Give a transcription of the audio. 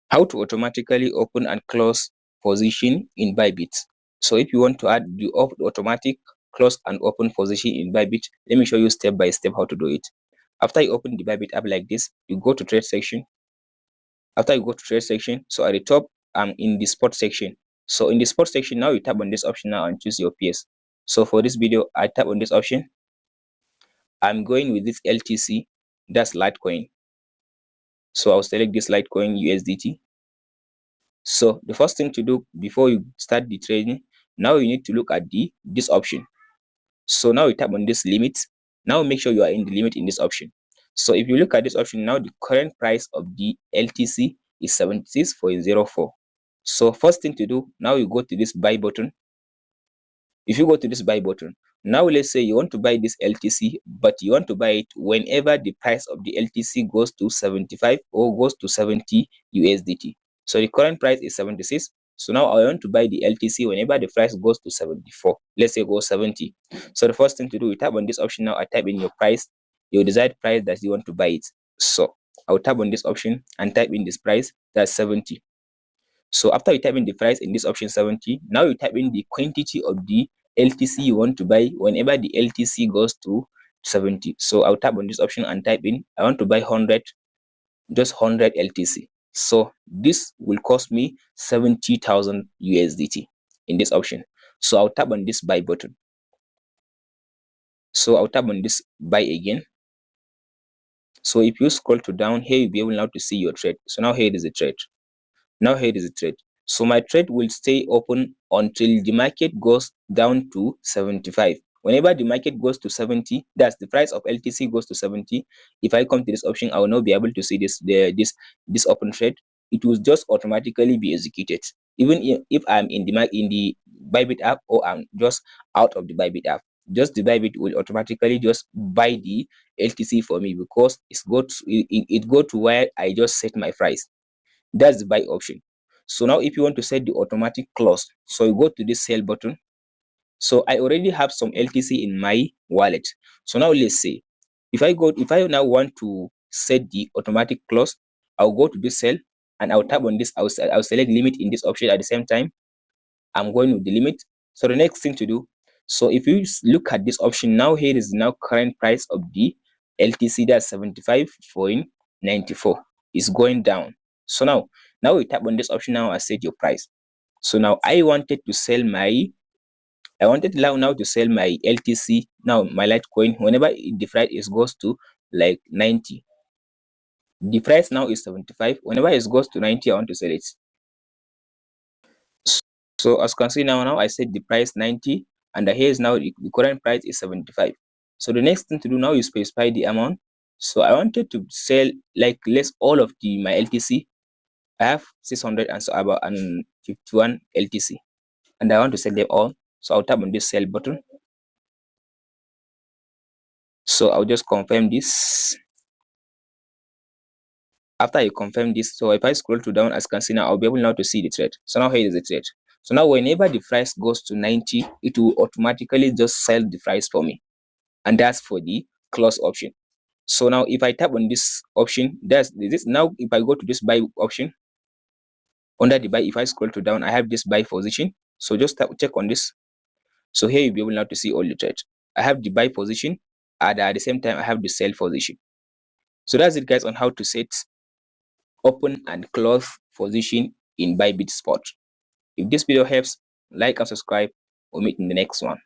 How to automatically open and close position in Bybit. So if you want to add the automatic close and open position in Bybit, let me show you step by step how to do it. After you open the Bybit app like this, you go to trade section. After you go to trade section, so at the top, I'm in the spot section. So in the spot section, now you tap on this option now and choose your PS. So for this video, I tap on this option. I'm going with this LTC, that's Litecoin. So I'll select this Litecoin USDT. So the first thing to do before you start the trading, now you need to look at this option. So now you tap on this limit. Now make sure you are in the limit in this option. So if you look at this option now, the current price of the LTC is 76.04. So first thing to do, now you go to this buy button. If you go to this buy button, now let's say you want to buy this LTC, but you want to buy it whenever the price of the LTC goes to 75 or goes to 70 USDT. So the current price is 76. So now I want to buy the LTC whenever the price goes to 74. Let's say go 70. So the first thing to do, you tap on this option now. I type in your price, your desired price that you want to buy it. So I'll tap on this option and type in this price, that's 70. So after you type in the price in this option 70, now you type in the quantity of the LTC you want to buy whenever the LTC goes to 70. So I'll tap on this option and type in, I want to buy 100, just 100 LTC. So this will cost me 70,000 USDT in this option. So I'll tap on this buy button. So I'll tap on this buy again. So if you scroll to down here, you'll be able now to see your trade. So now here is the trade. Now here is the trade. So my trade will stay open until the market goes down to 75. Whenever the market goes to 70, that's the price of LTC goes to 70. If I come to this option, I will not be able to see this open trade. It will just automatically be executed. Even if I'm in the Bybit app or I'm just out of the Bybit app, just the Bybit will automatically just buy the LTC for me because it go to where I just set my price. That's the buy option. So now if you want to set the automatic close, so you go to this sell button. So I already have some LTC in my wallet. So now let's say if I now want to set the automatic close, I'll go to this sell and I'll tap on this. I'll select limit in this option. At the same time, I'm going with the limit. So the next thing to do, so if you look at this option now, here is now current price of the LTC, that's 75.94. Is going down. So now we tap on this option now and set your price. So now I wanted to sell my now to sell my LTC, now my Litecoin, whenever the price goes to like 90. The price now is 75. Whenever it goes to 90, I want to sell it. So as you can see now I set the price 90 and here is now the current price is 75. So the next thing to do now is specify the amount. So I wanted to sell like less all of my LTC. I have 600 and so about 51 LTC and I want to sell them all. So I'll tap on this sell button. So I'll just confirm this. After I confirm this, so if I scroll to down, as you can see now, I'll be able now to see the trade. So now here is the trade. So now whenever the price goes to 90, it will automatically just sell the price for me. And that's for the close option. So now if I tap on this option, that's this. Now if I go to this buy option, under the buy, if I scroll to down, I have this buy position. So just check on this. So here you'll be able now to see all the trades. I have the buy position and at the same time I have the sell position. So that's it guys on how to set open and close position in Bybit spot. If this video helps, like and subscribe. We'll meet in the next one.